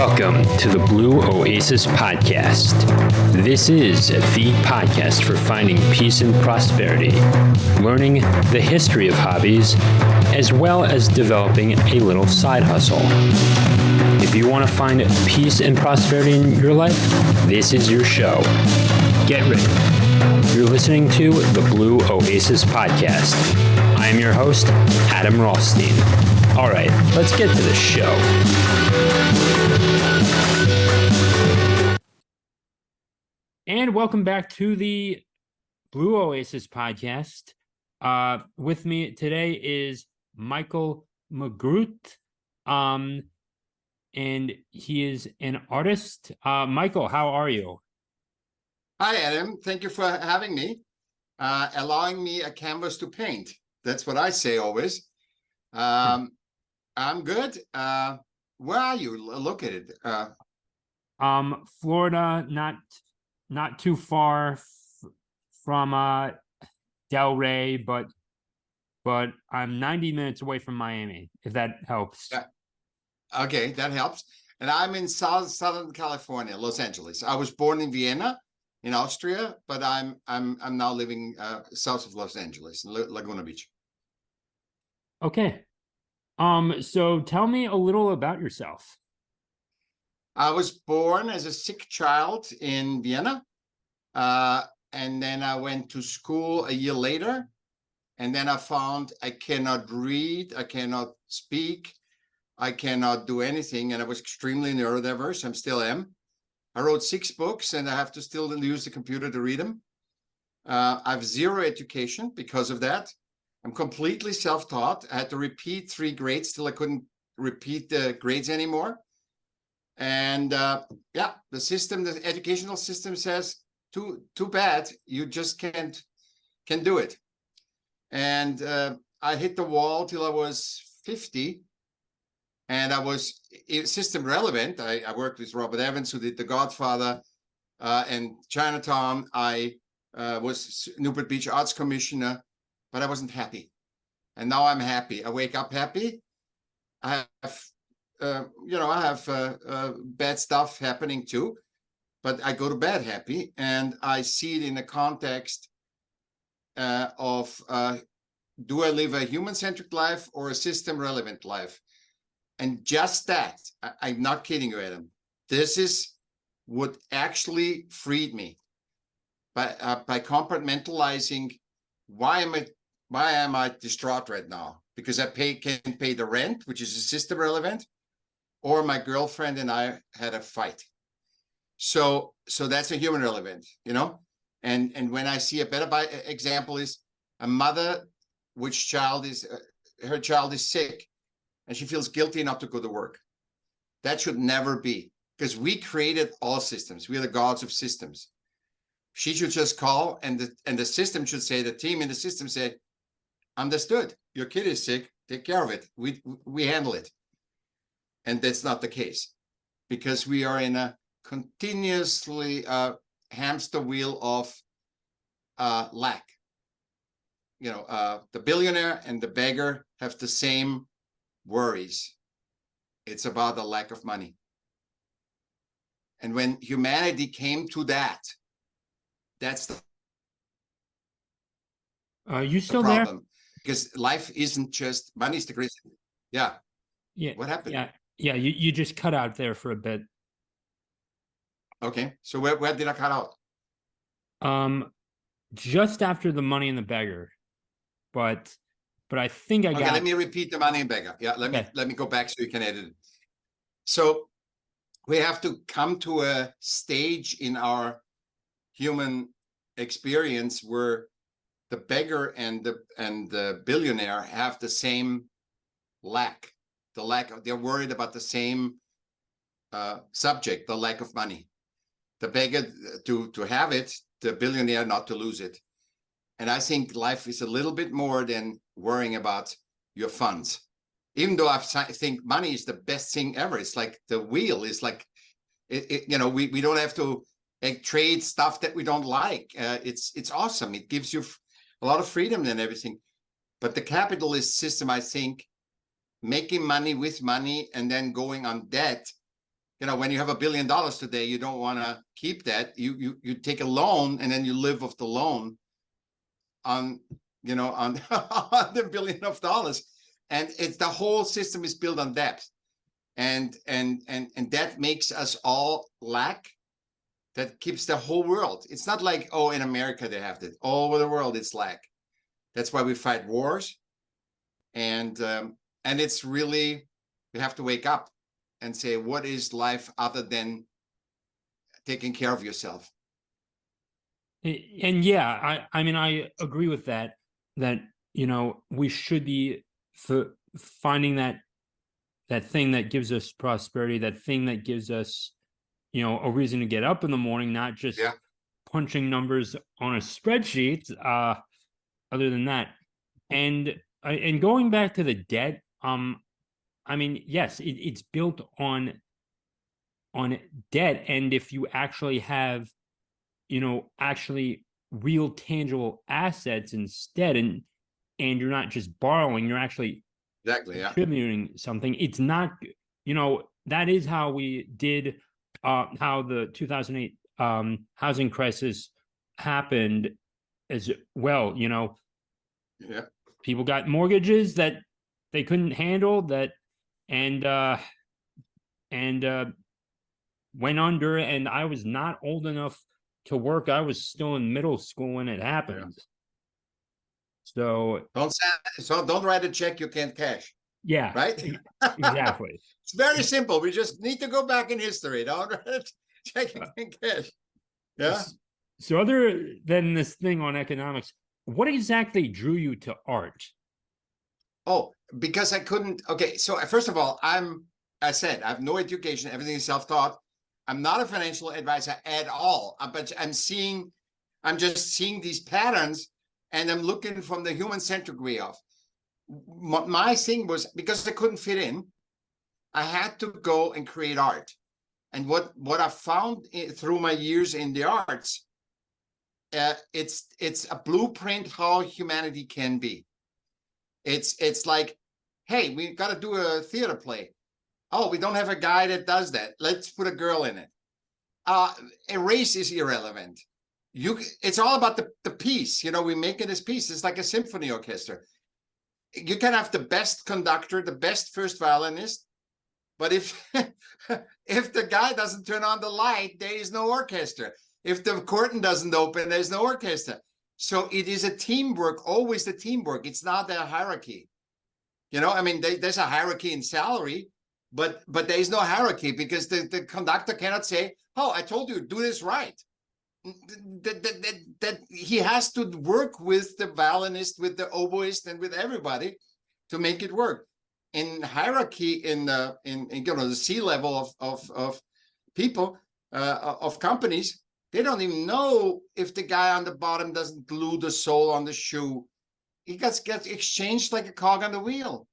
Welcome to the Blue Oasis podcast. This is the podcast for finding peace and prosperity, learning the history of hobbies, as well as developing a little side hustle. If you want to find peace and prosperity in your life, this is your show. Get ready. You're listening to the Blue Oasis podcast. I am your host, Adam Rothstein. All right, let's get to the show. And welcome back to the Blue Oasis podcast. With me today is Michaell Magrutsche, and he is an artist. Michaell, how are you? Hi, Adam. Thank you for having me, allowing me a canvas to paint. That's what I say always. I'm good. Where are you located? Florida, not too far from Del Rey, but I'm 90 minutes away from Miami, if that helps. Yeah. Okay, that helps. And I'm in Southern California, Los Angeles. I was born in Vienna, in Austria, but I'm now living south of Los Angeles, in Laguna Beach. Okay. So tell me a little about yourself. I was born as a sick child in Vienna, and then I went to school a year later, and then I found I cannot read, I cannot speak, I cannot do anything, and I was extremely neurodiverse. I still am. I wrote 6 books, and I have to still use the computer to read them. I have 0 education because of that. I'm completely self-taught. I had to repeat 3 grades till I couldn't repeat the grades anymore. And yeah, the educational system says, too bad, you just can't do it. And I hit the wall till I was 50, and I was system relevant. I worked with Robert Evans, who did The Godfather and Chinatown. I was Newport Beach Arts Commissioner, but I wasn't happy. And now I'm happy. I wake up happy. I have bad stuff happening too, but I go to bed happy, and I see it in the context of do I live a human-centric life or a system-relevant life? And just that, I'm not kidding you, Adam. This is what actually freed me by compartmentalizing. Why am I distraught right now? Because I can't pay the rent, which is a system relevant, or my girlfriend and I had a fight. So that's a human relevant, you know? And when I see a better example is a mother, which her child is sick, and she feels guilty not to go to work. That should never be, because we created all systems. We are the gods of systems. She should just call, and the system should say, the team in the system say, understood, your kid is sick, take care of it. We handle it. And that's not the case, because we are in a continuously hamster wheel of lack. You know, the billionaire and the beggar have the same worries. It's about the lack of money. And when humanity came to that's the you still problem. there? Because life isn't just money. Is the great. Yeah. What happened? Yeah. You just cut out there for a bit. Okay. So where did I cut out? Just after the money and the beggar, but I think I got. Okay, let me repeat the money and beggar. Yeah, let me go back so you can edit it. So we have to come to a stage in our human experience where the beggar and the billionaire have the same lack. They're worried about the same subject, the lack of money. The beggar to have it, the billionaire not to lose it. And I think life is a little bit more than worrying about your funds. Even though I think money is the best thing ever. It's like the wheel is like, we don't have to trade stuff that we don't like. It's awesome. It gives you a lot of freedom and everything. But the capitalist system, I think, making money with money and then going on debt when you have $1 billion today, you don't want to keep that. You take a loan and then you live off the loan on on the $1 billion. And it's the whole system is built on debt. And that makes us all lack. That keeps the whole world. It's not like, oh, in America they have that. All over the world it's lack. That's why we fight wars. And it's really, you have to wake up and say, what is life other than taking care of yourself? And yeah, I mean, I agree with that, we should be finding that thing that gives us prosperity, that thing that gives us, a reason to get up in the morning, not just punching numbers on a spreadsheet. Other than that, and going back to the debt, I mean, yes, it's built on debt, and if you actually have, actually real tangible assets instead, and you're not just borrowing, you're actually contributing something. It's not, that is how we did, how the 2008 housing crisis happened as well. People got mortgages that they couldn't handle, and went under. And I was not old enough to work. I was still in middle school when it happened. So don't write a check you can't cash. Yeah, right. Exactly. It's very simple. We just need to go back in history. Don't write a check you can't cash. Yeah. So other than this thing on economics, what exactly drew you to art? Oh, because I couldn't. Okay, so first of all, I said I have no education. Everything is self-taught. I'm not a financial advisor at all. But I'm just seeing these patterns, and I'm looking from the human-centric way of. My thing was, because I couldn't fit in, I had to go and create art. And what I found through my years in the arts, it's a blueprint how humanity can be. It's like, hey, we got to do a theater play. Oh, we don't have a guy that does that. Let's put a girl in it. A race is irrelevant. It's all about the piece. We make it as piece. It's like a symphony orchestra. You can have the best conductor, the best first violinist, but if if the guy doesn't turn on the light, there is no orchestra. If the curtain doesn't open, there's no orchestra. So it is a teamwork, always the teamwork. It's not a hierarchy. I mean, there's a hierarchy in salary, but there is no hierarchy, because the conductor cannot say, oh, I told you, do this right. That he has to work with the violinist, with the oboist, and with everybody to make it work. In hierarchy, in the C-level of people, of companies, they don't even know if the guy on the bottom doesn't glue the sole on the shoe. He gets exchanged like a cog on the wheel.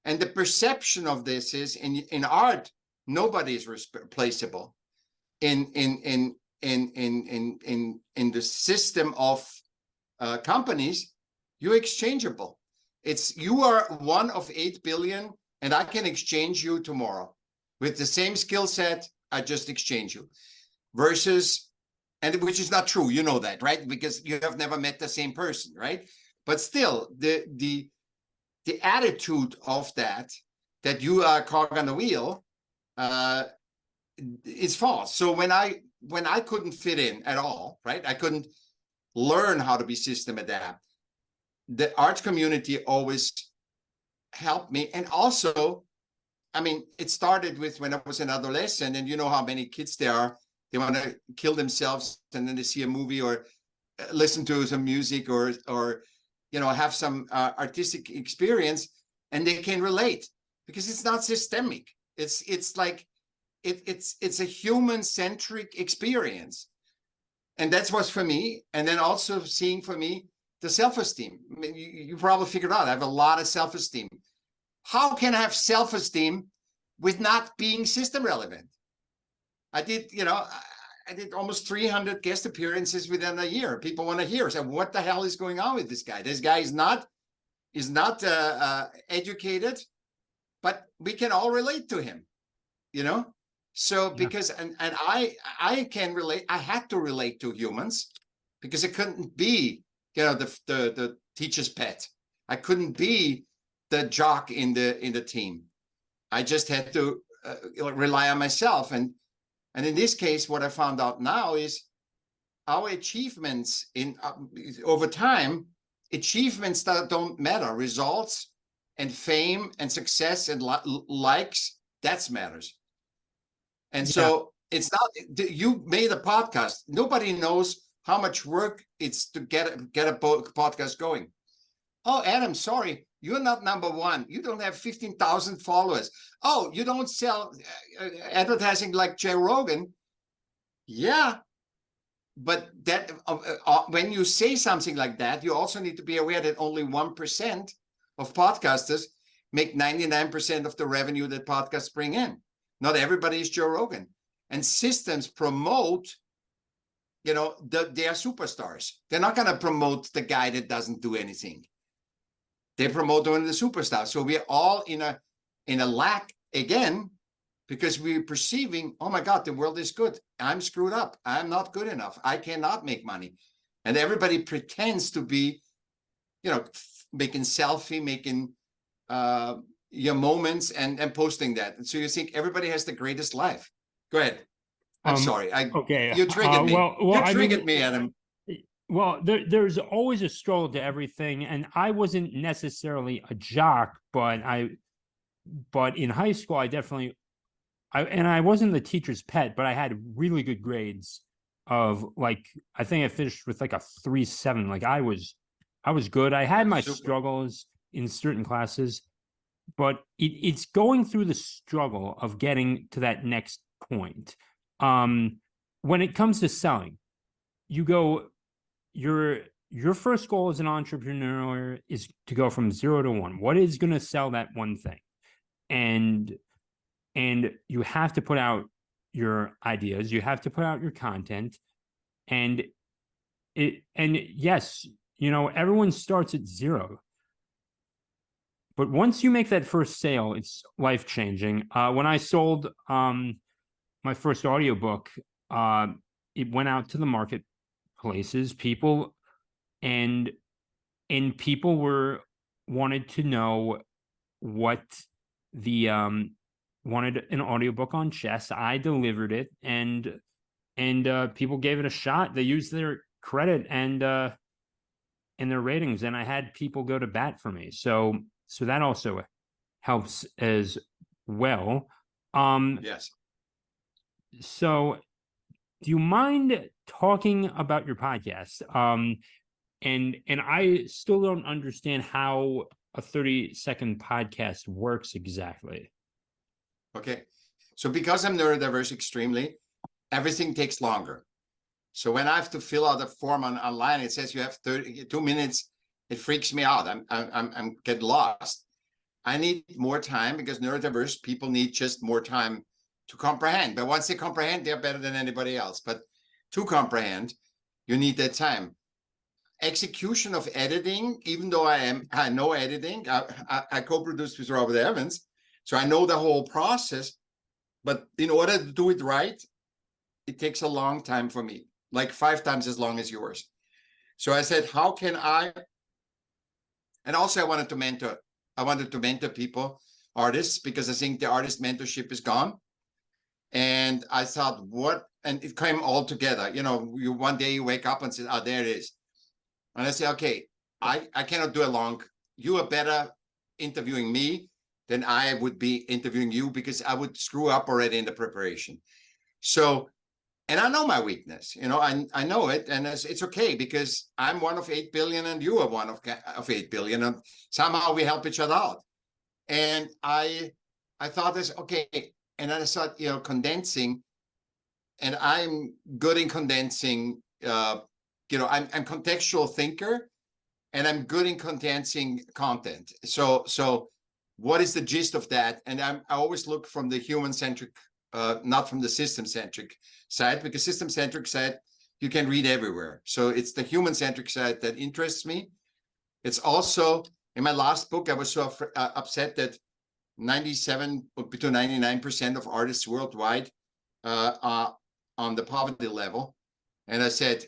And the perception of this is, in art, nobody is replaceable. In the system of companies, you're exchangeable. You are one of 8 billion, and I can exchange you tomorrow with the same skill set. I just exchange you, versus, and which is not true. You know that, right? Because you have never met the same person, right? But still, the attitude of that you are a cog on the wheel, is false. So when I couldn't fit in at all, right? I couldn't learn how to be system adapt. The arts community always helped me. And also, I mean, it started with when I was an adolescent, and you know how many kids there are. They want to kill themselves, and then they see a movie or listen to some music or have some artistic experience, and they can relate, because it's not systemic. It's like it's a human-centric experience. And that's what's for me. And then also seeing for me the self-esteem. I mean, you probably figured out I have a lot of self-esteem. How can I have self-esteem with not being system relevant? I did almost 300 guest appearances within a year. People want to hear. So what the hell is going on with this guy? This guy is not educated, but we can all relate to him, So because and I can relate, I had to relate to humans because it couldn't be, the teacher's pet. I couldn't be the jock in the team. I just had to rely on myself. And in this case, what I found out now is our achievements in over time, achievements that don't matter, results and fame and success and likes, that's matters. And so it's not, you made a podcast. Nobody knows how much work it's to get a podcast going. Oh, Adam, sorry, you're not number one. You don't have 15,000 followers. Oh, you don't sell advertising like Joe Rogan. Yeah, but that when you say something like that, you also need to be aware that only 1% of podcasters make 99% of the revenue that podcasts bring in. Not everybody is Joe Rogan. And systems promote, they are superstars. They're not going to promote the guy that doesn't do anything. They promote one of the superstars. So we're all in a lack again, because we're perceiving, oh my God, the world is good. I'm screwed up. I'm not good enough. I cannot make money. And everybody pretends to be, making selfie, making your moments and posting that. And so you think everybody has the greatest life. Go ahead. I'm sorry. Okay. You triggered me. You triggered me, Adam. Well, there's always a struggle to everything, and I wasn't necessarily a jock, but in high school I definitely, I wasn't the teacher's pet, but I had really good grades. Of like, I think I finished with like a 3.7. Like I was good. I had my struggles in certain classes, but it's going through the struggle of getting to that next point. When it comes to selling, you go, your first goal as an entrepreneur is to go from 0 to 1. What is going to sell that one thing? And you have to put out your ideas, you have to put out your content, and yes, everyone starts at 0. But once you make that first sale, it's life-changing. When I sold my first audiobook, it went out to the marketplaces, people people wanted to know what the wanted an audiobook on chess. I delivered it, and people gave it a shot. They used their credit and their ratings, and I had people go to bat for me. So that also helps as well. Yes. So do you mind talking about your podcast? And I still don't understand how a 30-second podcast works exactly. Okay. So because I'm neurodiverse extremely, everything takes longer. So when I have to fill out a form online, it says you have 2 minutes. It freaks me out. I'm get lost. I need more time because neurodiverse people need just more time to comprehend. But once they comprehend, they're better than anybody else. But to comprehend, you need that time. Execution of editing, even though I know editing, I co-produced with Robert Evans, so I know the whole process. But in order to do it right, it takes a long time for me, like 5 times as long as yours. So I said, how can I? And also I wanted to mentor people, artists, because I think the artist mentorship is gone. And I thought, and it came all together. One day you wake up and say, oh, there it is. And I say, okay, I cannot do you are better interviewing me than I would be interviewing you, because I would screw up already in the preparation. So, and I know my weakness, I know it, and it's okay, because I'm one of 8 billion and you are one of 8 billion, and somehow we help each other out. And I thought this, okay, and then I started, condensing, and I'm good in condensing. I'm contextual thinker, and I'm good in condensing content. So what is the gist of that? And I always look from the human-centric, not from the system-centric side, because system-centric side, you can read everywhere. So it's the human-centric side that interests me. It's also, in my last book, I was so upset that 97 to 99% of artists worldwide on the poverty level. And I said,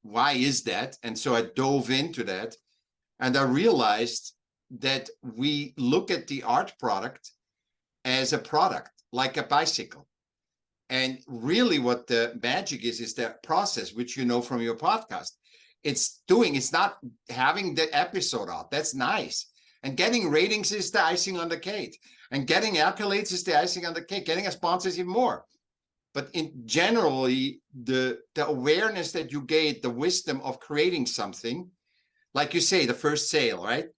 why is that? And so I dove into that, and I realized that we look at the art product as a product, like a bicycle. And really what the magic is the process, which you know from your podcast. It's not having the episode out. That's nice. And getting ratings is the icing on the cake. And getting accolades is the icing on the cake. Getting a sponsor is even more. But in generally, the awareness that you get, the wisdom of creating something, like you say, the first sale, right?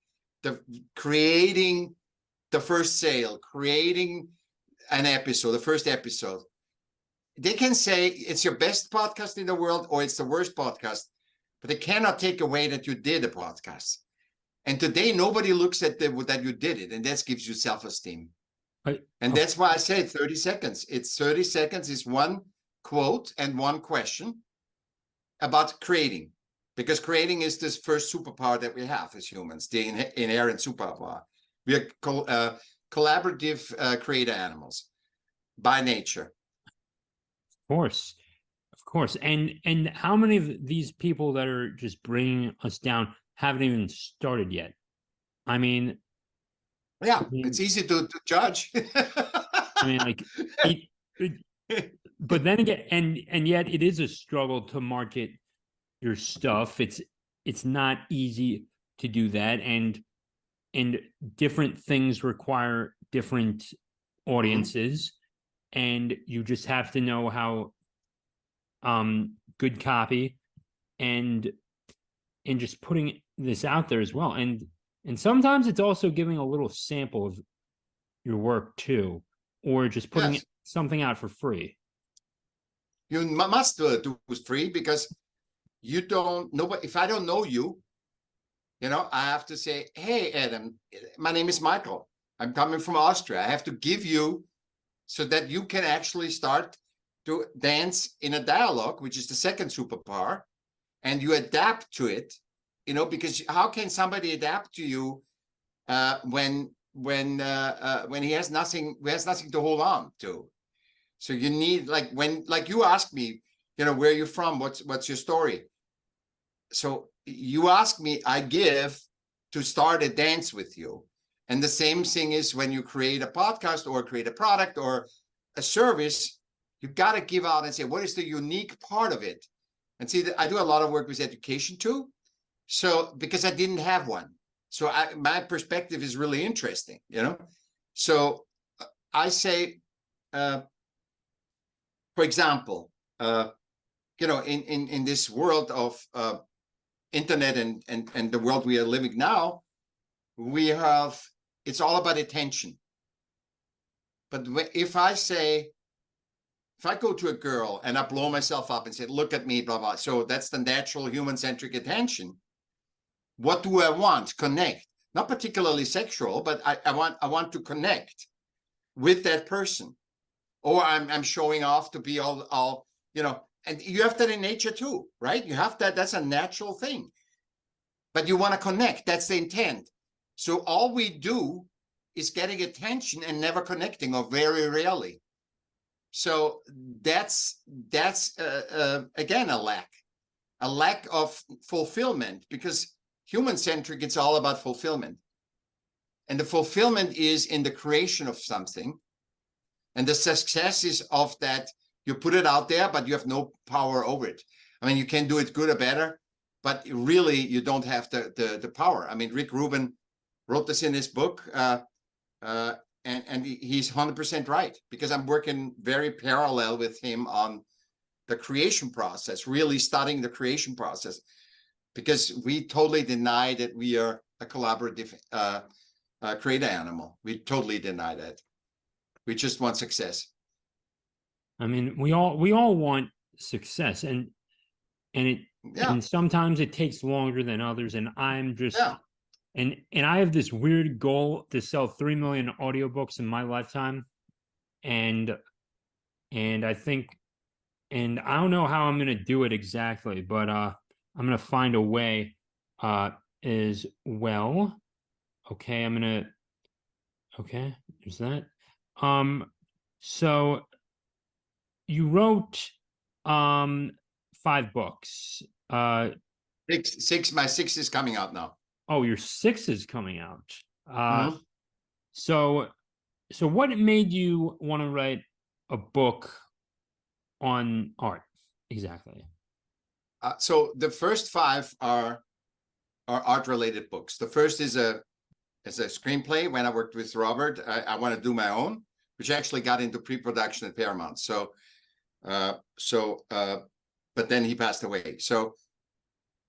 Creating the first sale, creating an episode, the first episode. They can say it's your best podcast in the world or it's the worst podcast, but they cannot take away that you did a podcast. And today, nobody looks at that you did it, and that gives you self-esteem. And that's why I say 30 seconds. It's 30 seconds is one quote and one question about creating, because creating is this first superpower that we have as humans, the inherent superpower. We are collaborative creator animals by nature. Of course. And how many of these people that are just bringing us down haven't even started yet? I mean, it's easy to judge. I mean, like, but then again, and yet it is a struggle to market your stuff. It's not easy to do that, and different things require different audiences, and you just have to know how good copy and just putting this out there as well. And sometimes it's also giving a little sample of your work too, or just putting something out for free. You must do it free, because you don't know. If I don't know you, I have to say, hey, Adam, my name is Michael. I'm coming from Austria. I have to give you so that you can actually start to dance in a dialogue, which is the second superpower, and you adapt to it, because how can somebody adapt to you when he has nothing to hold on to? So you need, like you ask me, where are you from? What's your story? So you ask me, I give to start a dance with you. And the same thing is when you create a podcast or create a product or a service, you've got to give out and say, what is the unique part of it? And see, I do a lot of work with education too. So, because I didn't have one. So my perspective is really interesting, So I say, for example, in this world of internet and the world we are living now, it's all about attention. But if I go to a girl and I blow myself up and say, look at me, blah, blah. So that's the natural human-centric attention. What do I want? Connect. Not particularly sexual, but I want to connect with that person. Or I'm showing off to be all, and you have that in nature too, right? You have that. That's a natural thing. But you want to connect. That's the intent. So all we do is getting attention and never connecting, or very rarely. So that's again a lack of fulfillment, because human-centric, it's all about fulfillment. And the fulfillment is in the creation of something. And the success is of that you put it out there, but you have no power over it. I mean, you can do it good or better, but really you don't have the power. I mean, Rick Rubin wrote this in his book, and he's 100% right, because I'm working very parallel with him on the creation process, really studying the creation process, because we totally deny that we are a collaborative creator animal. We totally deny that. We just want success. I mean, we all want success, and sometimes it takes longer than others. And I'm just and I have this weird goal to sell 3 million audiobooks in my lifetime, and I think, and I don't know how I'm going to do it exactly, but I'm going to find a way as well. Okay, there's that. So you wrote 5 books. Six. My sixth is coming out now. Oh, your 6th is coming out. Mhm. So what made you want to write a book on art exactly? So the first 5 are art related books. The first is a screenplay. When I worked with Robert, I want to do my own, which actually got into pre-production at Paramount. So but then he passed away. So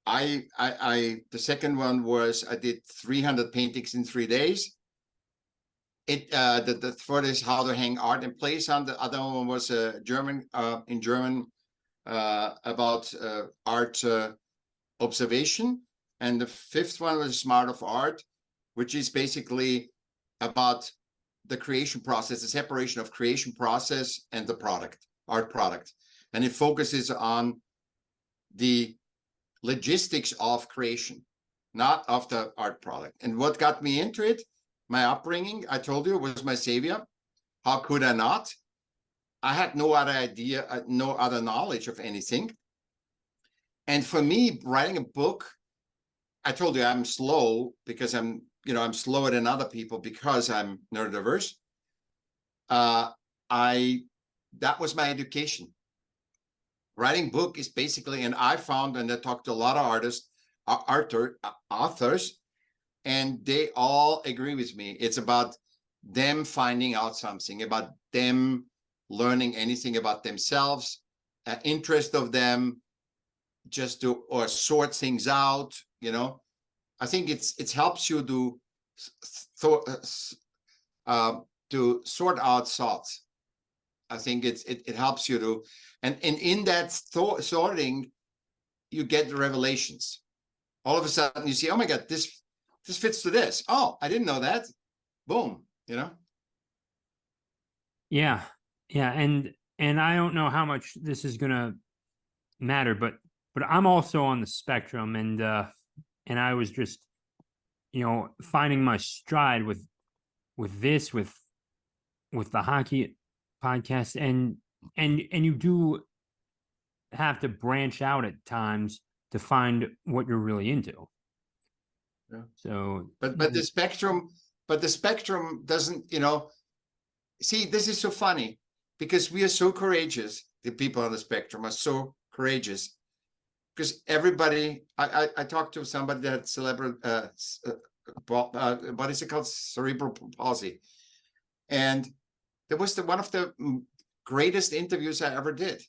the second one was I did 300 paintings in 3 days. The third is how to hang art in place. On the other one was German in German about art observation, and the 5th one was Smart of Art, which is basically about the creation process, the separation of creation process and the product, art product, and it focuses on the logistics of creation, not of the art product. And what got me into it, my upbringing, I told you, was my savior. How could I not? I had no other idea, no other knowledge of anything. And for me, writing a book, I told you I'm slow because I'm slower than other people because I'm neurodiverse. That was my education. Writing book is basically, and I found, and I talked to a lot of authors, and they all agree with me. It's about them finding out something, about them learning anything about themselves, interest of them, just to or sort things out. I think it helps you to sort out thoughts. I think it helps you to, and in that sorting, you get the revelations. All of a sudden, you see, oh my God, this fits to this. Oh, I didn't know that. Boom. Yeah, and I don't know how much this is gonna matter, but I'm also on the spectrum, and I was just finding my stride with this with the hockey podcast, and you do have to branch out at times to find what you're really into. Yeah. So, but the spectrum doesn't, see, this is so funny because we are so courageous. The people on the spectrum are so courageous because everybody, I talked to somebody that had what is it called? Cerebral palsy. And that was one of the greatest interviews I ever did.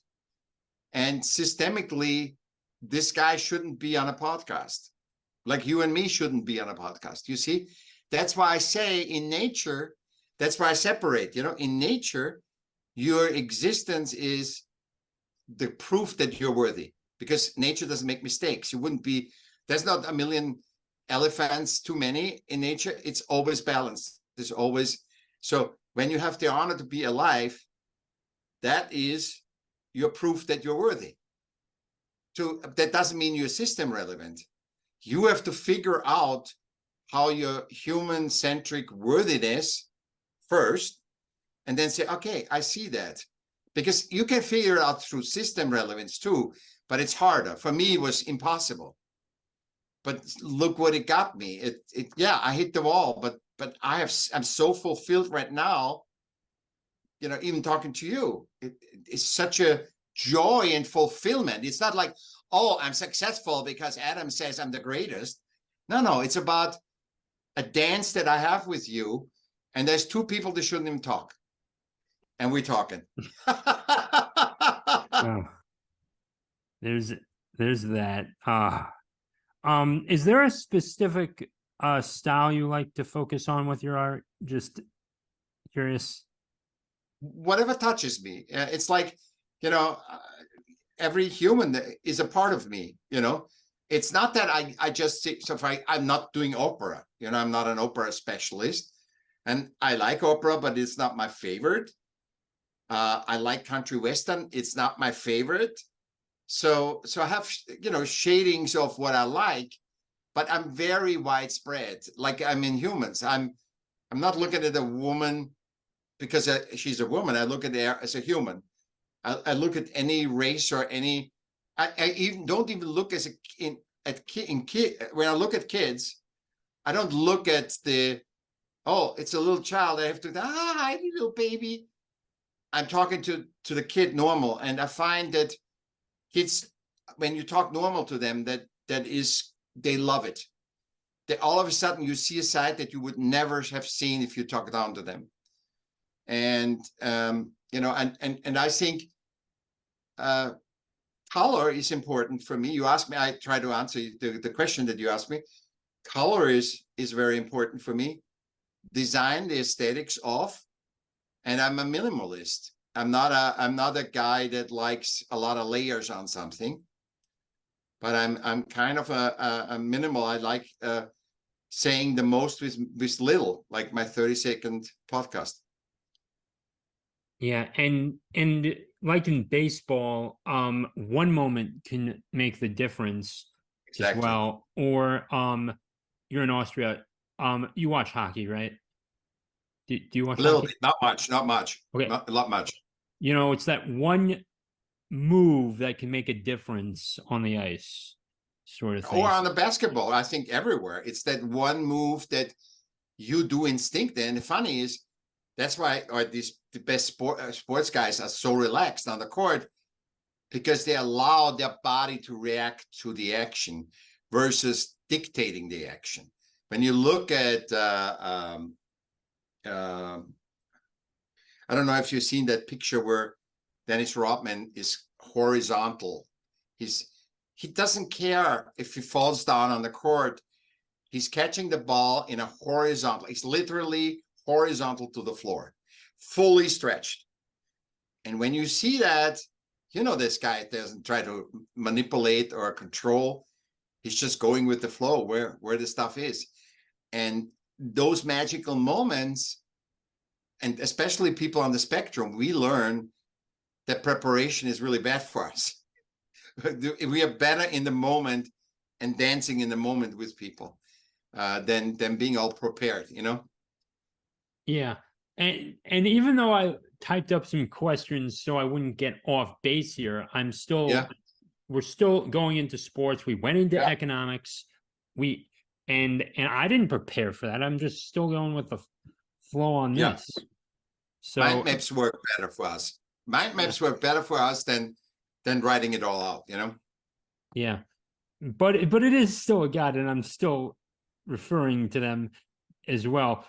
And systemically, this guy shouldn't be on a podcast. Like you and me shouldn't be on a podcast. You see, that's why I say in nature, that's why I separate, in nature, your existence is the proof that you're worthy because nature doesn't make mistakes. You wouldn't be, there's not a million elephants too many in nature. It's always balanced. There's always, so when you have the honor to be alive, that is your proof that you're worthy. That doesn't mean you're system relevant. You have to figure out how your human-centric worthiness first, and then say, okay, I see that. Because you can figure it out through system relevance too, but it's harder. For me, it was impossible. But look what it got me. Yeah, I hit the wall, but I'm so fulfilled right now, even talking to you. It's such a joy and fulfillment. It's not like, oh, I'm successful because Adam says I'm the greatest. No, it's about a dance that I have with you, and there's 2 people that shouldn't even talk, and we're talking. oh, there's that. Is there a specific style you like to focus on with your art? Just curious. Whatever touches me. It's like, every human is a part of me. It's not that I just see, so if I'm not doing opera, I'm not an opera specialist, and I like opera, but it's not my favorite. I like country western. It's not my favorite. So I have, shadings of what I like, but I'm very widespread. Like I'm in humans. I'm not looking at a woman because she's a woman. I look at her as a human. I look at any race or any. I even don't even look as when I look at kids, I don't look at it's a little child. I have to hi little baby. I'm talking to the kid normal, and I find that kids, when you talk normal to them, they love it. They all of a sudden you see a side that you would never have seen if you talk down to them. And and I think color is important for me. You asked me, I try to answer the question that you asked me. Color is very important for me. Design, the aesthetics of, and I'm a minimalist. I'm not a guy that likes a lot of layers on something, but I'm kind of a minimal. I like saying the most with little, like my 30-second podcast. Yeah, and like in baseball, one moment can make the difference Exactly. as well. Or you're in Austria, you watch hockey, right? Do you watch a little hockey? bit, not much. Okay, not much. You know, it's that one move that can make a difference on the ice, sort of thing. Or on the basketball, I think everywhere. It's that one move that you do instinctively. And the funny is, that's why the best sports guys are so relaxed on the court, because they allow their body to react to the action versus dictating the action. When you look at, I don't know if you've seen that picture where Dennis Rodman is horizontal. He doesn't care if he falls down on the court. He's catching the ball in a horizontal. He's literally horizontal to the floor, fully stretched. And when you see that, this guy doesn't try to manipulate or control. He's just going with the flow where the stuff is. And those magical moments, and especially people on the spectrum, we learn that preparation is really bad for us. We are better in the moment and dancing in the moment with people than being all prepared, Yeah. And even though I typed up some questions so I wouldn't get off base here, we're still going into sports. We went into economics. And I didn't prepare for that. I'm just still going with the flow on this. So mind maps work better for us. Mind maps work better for us than writing it all out, Yeah. But it is still a guide, and I'm still referring to them as well.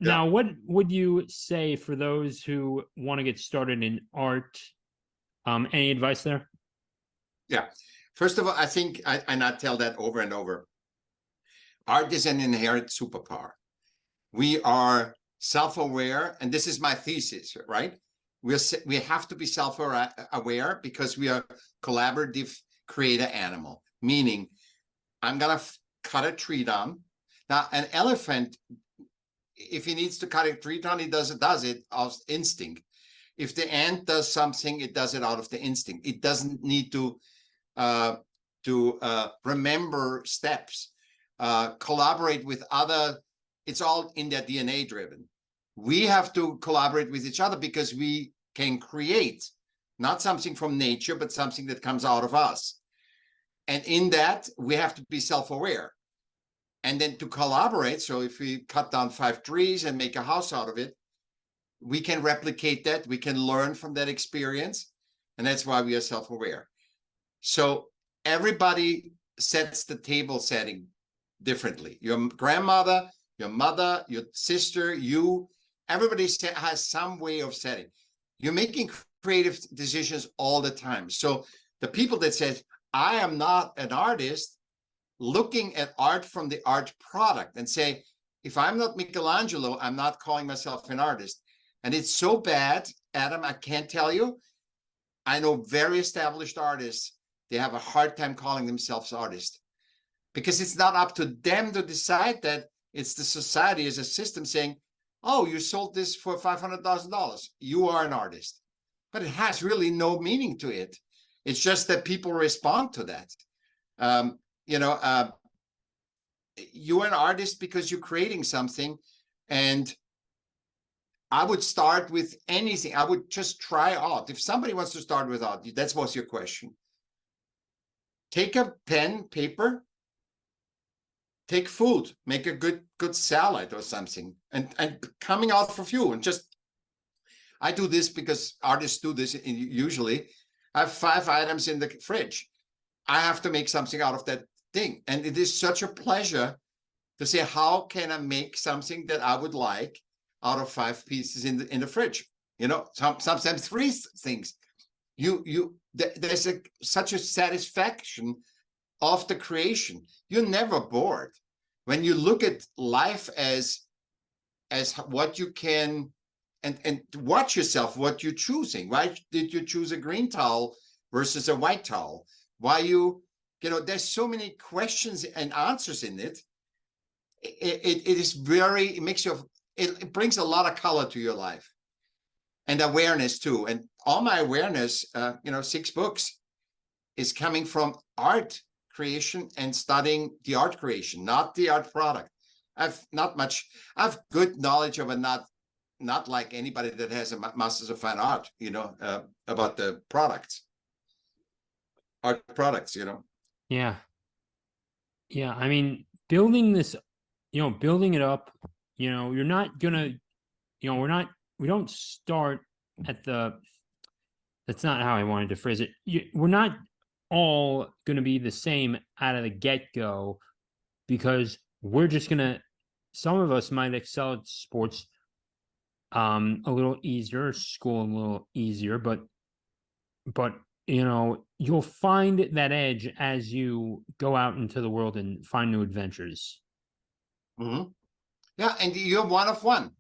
Now, what would you say for those who want to get started in art? Any advice there? Yeah. First of all, I think I not tell that over and over. Art is an inherent superpower. We are self-aware, and this is my thesis, right? We have to be self-aware because we are collaborative creator animal, meaning I'm going to cut a tree down. Now, an elephant, if he needs to cut a tree down, he does it out of instinct. If the ant does something, it does it out of the instinct. It doesn't need to remember steps, collaborate with other. It's all in their DNA driven. We have to collaborate with each other because we can create not something from nature, but something that comes out of us. And in that, we have to be self-aware. And then to collaborate, so if we cut down 5 trees and make a house out of it, we can replicate that. We can learn from that experience. And that's why we are self-aware. So everybody sets the table setting differently. Your grandmother, your mother, your sister, everybody has some way of setting. You're making creative decisions all the time. So the people that say, I am not an artist, looking at art from the art product and say, if I'm not Michelangelo, I'm not calling myself an artist. And it's so bad, Adam, I can't tell you. I know very established artists, they have a hard time calling themselves artists because it's not up to them to decide that. It's the society as a system saying, oh, you sold this for $500,000. You are an artist. But it has really no meaning to it. It's just that people respond to that. You're an artist because you're creating something. And I would start with anything. I would just try out. If somebody wants to start with art, that was your question. Take a pen, paper, take food, make a good salad or something, and coming out for you. And just, I do this because artists do this usually. I have 5 items in the fridge. I have to make something out of that thing. And it is such a pleasure to say, how can I make something that I would like out of 5 pieces in the fridge? You know, sometimes 3 things. There's such a satisfaction of the creation. You're never bored. When you look at life as what you can, and watch yourself, what you're choosing. Why did you choose a green towel versus a white towel? Why you know, there's so many questions and answers in it. It is very, it makes you, it brings a lot of color to your life and awareness too. And all my awareness, 6 books is coming from art creation and studying the art creation, not the art product. I've good knowledge of it, not like anybody that has a master's of fine art, about the products, art products, Yeah. Yeah. I mean, building this, building it up, you're not gonna, we don't start at that's not how I wanted to phrase it. We're not all going to be the same out of the get-go, because we're just going to, some of us might excel at sports a little easier, school a little easier, but you'll find that edge as you go out into the world and find new adventures. Mm-hmm. Yeah, and you're one of one.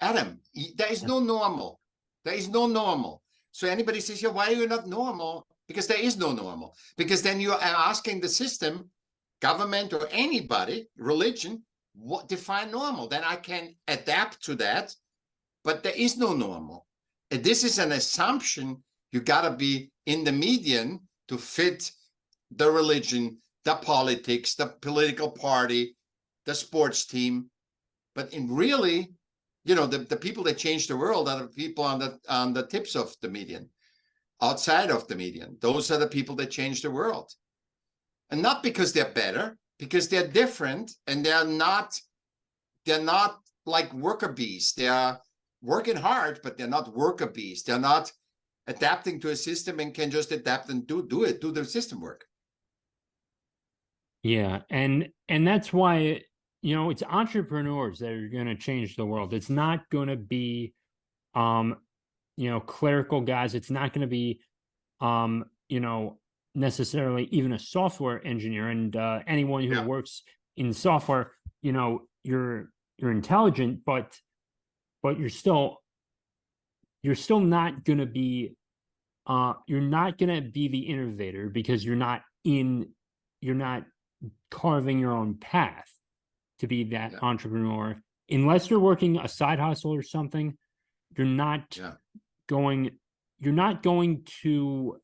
Adam, there is no normal. There is no normal. So anybody says, yeah, why are you not normal? Because there is no normal. Because then you are asking the system, government, or anybody, religion, what define normal. Then I can adapt to that, but there is no normal. And this is an assumption. You got to be in the median to fit the religion, the politics, the political party, the sports team. But in really, the people that change the world are the people on the tips of the median, outside of the median. Those are the people that change the world. And not because they're better, because they're different, and they're not like worker bees. They are working hard, but they're not worker bees. They're not adapting to a system and can just adapt and do the system work. Yeah, and that's why it's entrepreneurs that are going to change the world. It's not going to be clerical guys. It's not going to be necessarily even a software engineer. And anyone who works in software, you're intelligent, but you're still not going to be you're not going to be the innovator, because you're not carving your own path to be that entrepreneur. Unless you're working a side hustle or something, you're not going to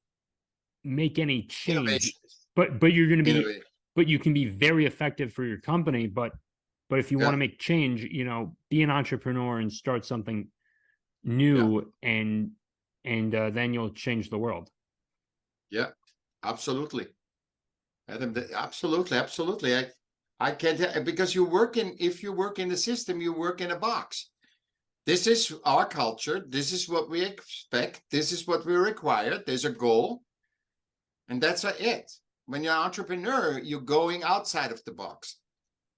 make any change. Innovation. But you're going to be but you can be very effective for your company. But if you want to make change, be an entrepreneur and start something new, and then you'll change the world. Yeah, absolutely. Adam, absolutely. I can't, because if you work in the system, you work in a box. This is our culture. This is what we expect. This is what we require. There's a goal. And that's it. When you're an entrepreneur, you're going outside of the box.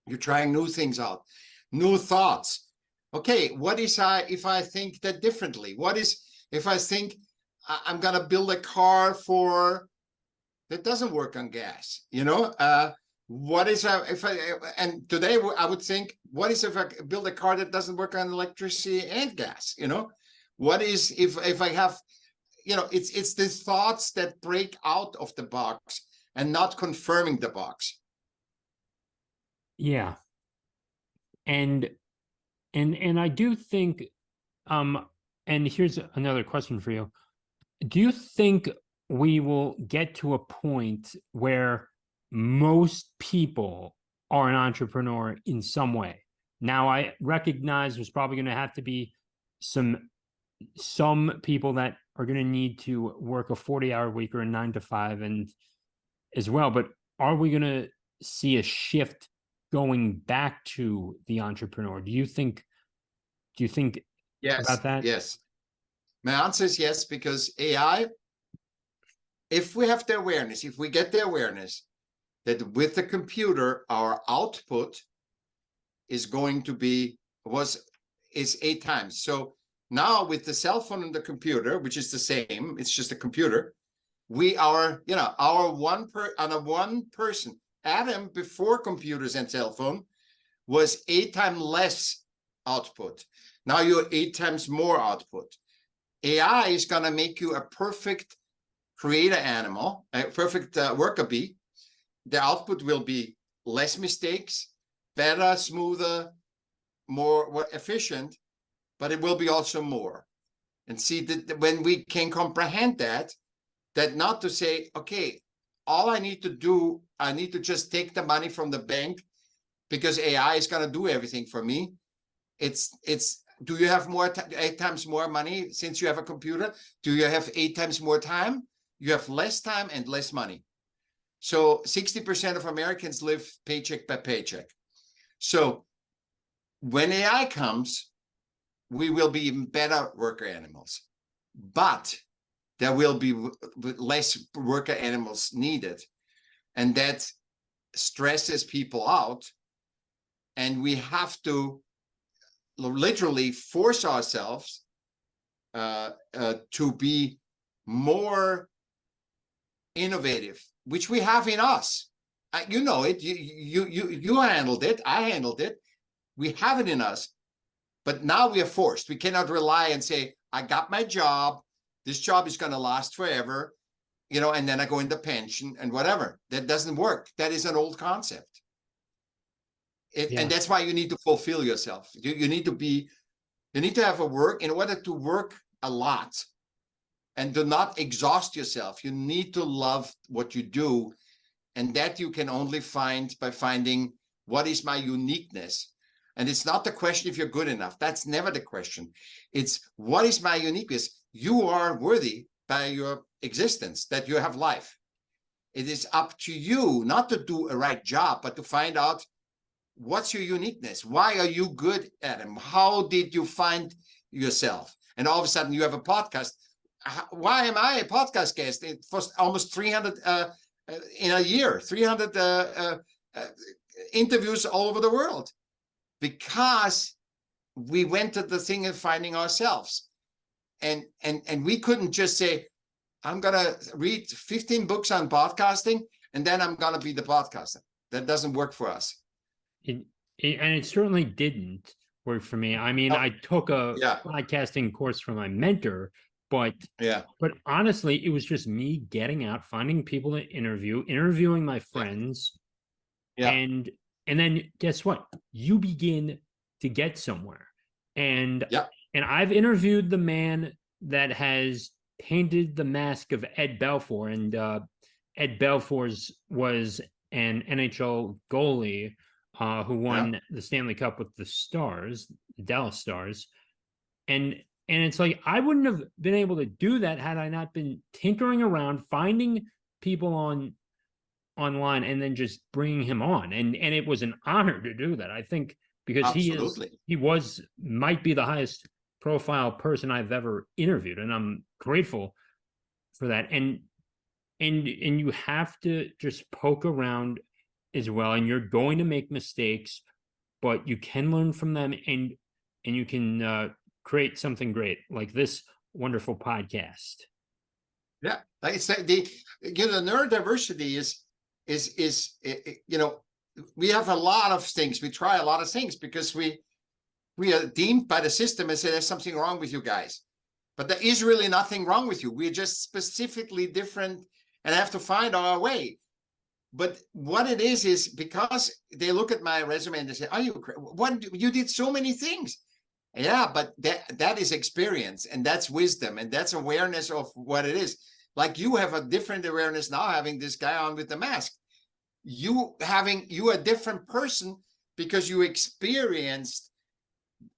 You're trying new things out, new thoughts. Okay, what is if I think that differently? What is if I think I'm going to build a car that doesn't work on gas? What is and today I would think, what is if I build a car that doesn't work on electricity and gas? What is if I have, it's the thoughts that break out of the box and not confirming the box. Yeah. And I do think, and here's another question for you. Do you think we will get to a point where most people are an entrepreneur in some way? Now, I recognize there's probably going to have to be some people that are going to need to work a 40-hour week or a 9 to 5 and as well. But are we going to see a shift going back to the entrepreneur? Do you think Yes, about that? yes. My answer is yes, because AI, if we have the awareness, if we get the awareness that with the computer, our output is going to be, is 8 times. So now with the cell phone and the computer, which is the same, it's just a computer, we are, our one person, Adam before computers and cell phone was 8 times less output. Now you're 8 times more output. AI is going to make you a perfect creator animal, a perfect worker bee. The output will be less mistakes, better, smoother, more efficient, but it will be also more. And see that when we can comprehend that not to say, okay, all I need to do, I need to just take the money from the bank because AI is going to do everything for me. It's do you have 8 times more money since you have a computer? Do you have 8 times more time? You have less time and less money. So 60% of Americans live paycheck by paycheck. So when AI comes, we will be even better worker animals, but there will be less worker animals needed. And that stresses people out. And we have to literally force ourselves to be more innovative, which we have in us. You know it. You handled it. I handled it. We have it in us. But now we are forced. We cannot rely and say, I got my job. This job is going to last forever, and then I go into pension and whatever. That doesn't work. That is an old concept. And that's why you need to fulfill yourself. You need to have a work in order to work a lot and do not exhaust yourself. You need to love what you do. And that you can only find by finding what is my uniqueness. And it's not the question if you're good enough. That's never the question. It's what is my uniqueness? You are worthy by your existence, that you have life. It is up to you not to do a right job, but to find out what's your uniqueness. Why are you good at it? How did you find yourself? And all of a sudden you have a podcast. Why am I a podcast guest? It was almost 300 in a year, 300 interviews all over the world. Because we went to the thing of finding ourselves. And we couldn't just say, I'm going to read 15 books on podcasting, and then I'm going to be the podcaster. That doesn't work for us. And it certainly didn't work for me. I mean, I took a podcasting course from my mentor, but honestly, it was just me getting out, finding people to interviewing my friends, and then guess what? You begin to get somewhere. And I've interviewed the man that has painted the mask of Ed Belfour. And Ed Belfour was an NHL goalie who won the Stanley Cup with the Dallas Stars. And it's like, I wouldn't have been able to do that had I not been tinkering around, finding people online and then just bringing him on. And it was an honor to do that. I think because he might be the highest profile person I've ever interviewed. And I'm grateful for that. And you have to just poke around as well. And you're going to make mistakes, but you can learn from them and you can create something great like this wonderful podcast. Yeah. Like I said, the neurodiversity is we have a lot of things. We try a lot of things because we are deemed by the system and say there's something wrong with you guys. But there is really nothing wrong with you. We're just specifically different and have to find our way. But what it is because they look at my resume and they say, you did so many things. Yeah, but that is experience and that's wisdom and that's awareness of what it is. Like you have a different awareness now having this guy on with the mask. You a different person because you experienced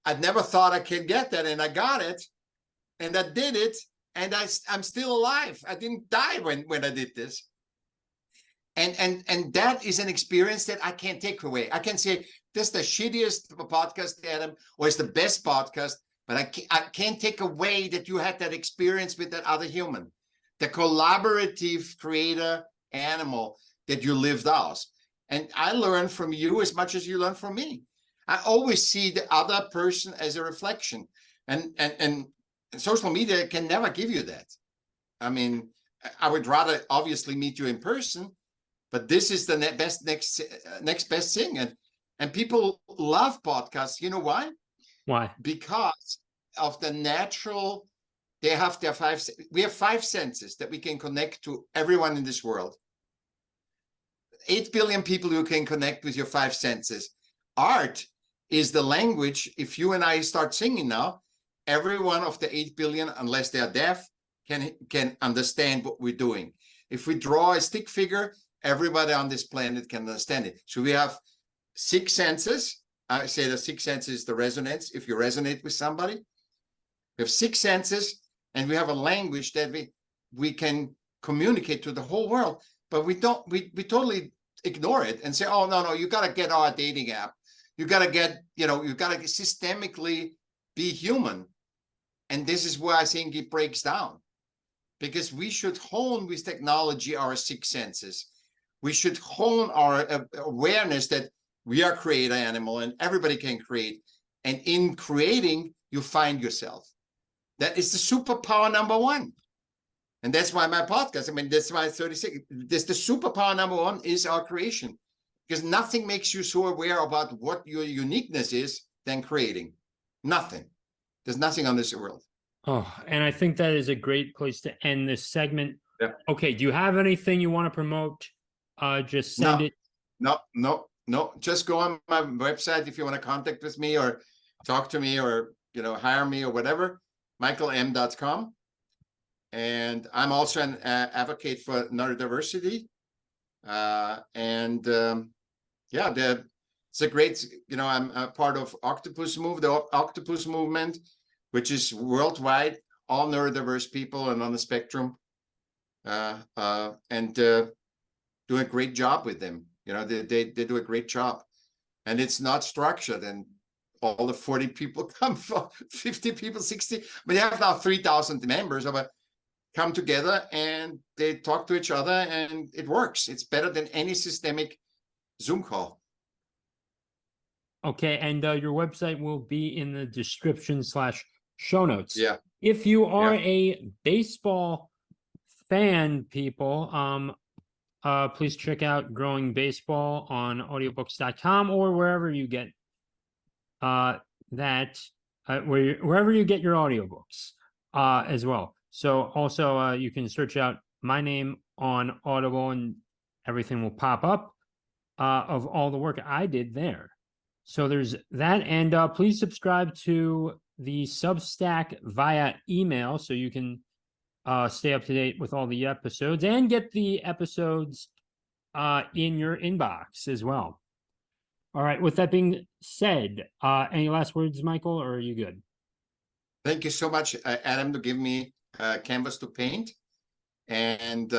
I'd never thought I could get that, and I got it, and I did it, and I'm still alive. I didn't die when I did this. And that is an experience that I can't take away. I can say this is the shittiest podcast, Adam, or it's the best podcast, but I can't take away that you had that experience with that other human, the collaborative creator animal that you lived out. And I learned from you as much as you learn from me. I always see the other person as a reflection, and social media can never give you that. I mean, I would rather obviously meet you in person, but this is the next best thing. And people love podcasts. You know why? Why? Because of the natural, we have 5 senses that we can connect to everyone in this world. 8 billion people who can connect with your 5 senses. Art is the language. If you and I start singing now, every one of the 8 billion, unless they are deaf, can understand what we're doing. If we draw a stick figure, everybody on this planet can understand it. So we have 6 senses. I say the 6 senses is the resonance. If you resonate with somebody, we have 6 senses, and we have a language that we can communicate to the whole world. But we totally ignore it and say, oh, no, you got to get our dating app. You got to get, you got to systemically be human. And this is where I think it breaks down, because we should hone with technology our 6 senses. We should hone our awareness that we are creator animal and everybody can create. And in creating, you find yourself. That is the superpower number 1. And that's why my podcast, I mean, that's why 36, this the superpower number 1 is our creation, because nothing makes you so aware about what your uniqueness is than creating. Nothing. There's nothing on this world. Oh, and I think that is a great place to end this segment. Yeah. Okay. Do you have anything you want to promote? Just send it. No. Just go on my website if you want to contact with me or talk to me or, hire me or whatever, michaellam.com. And I'm also an advocate for neurodiversity. It's a great, I'm a part of the Octopus movement, which is worldwide, all neurodiverse people and on the spectrum, and do a great job with them. They do a great job, and it's not structured. And all the 40 people come from 50 people, 60. We have now 3,000 members, but come together and they talk to each other, and it works. It's better than any systemic Zoom call. Okay, and your website will be in the description/show notes. Yeah. If you are a baseball fan, people, please check out Growing Baseball on audiobooks.com or wherever you get wherever you get your audiobooks as well. So also you can search out my name on Audible and everything will pop up of all the work I did there. So there's that. And please subscribe to the Substack via email so you can stay up to date with all the episodes and get the episodes in your inbox as well. All right. With that being said, any last words, Michael, or are you good? Thank you so much, Adam, to give me canvas to paint. And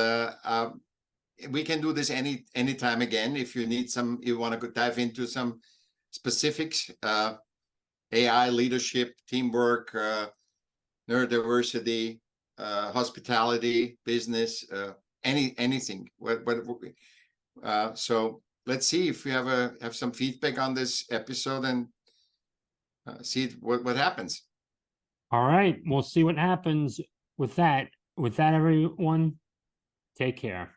we can do this anytime again. If you need you want to dive into some specifics, AI, leadership, teamwork, neurodiversity, hospitality, business, anything. So let's see if we have some feedback on this episode and see what happens. All right, we'll see what happens with that. With that, everyone, take care.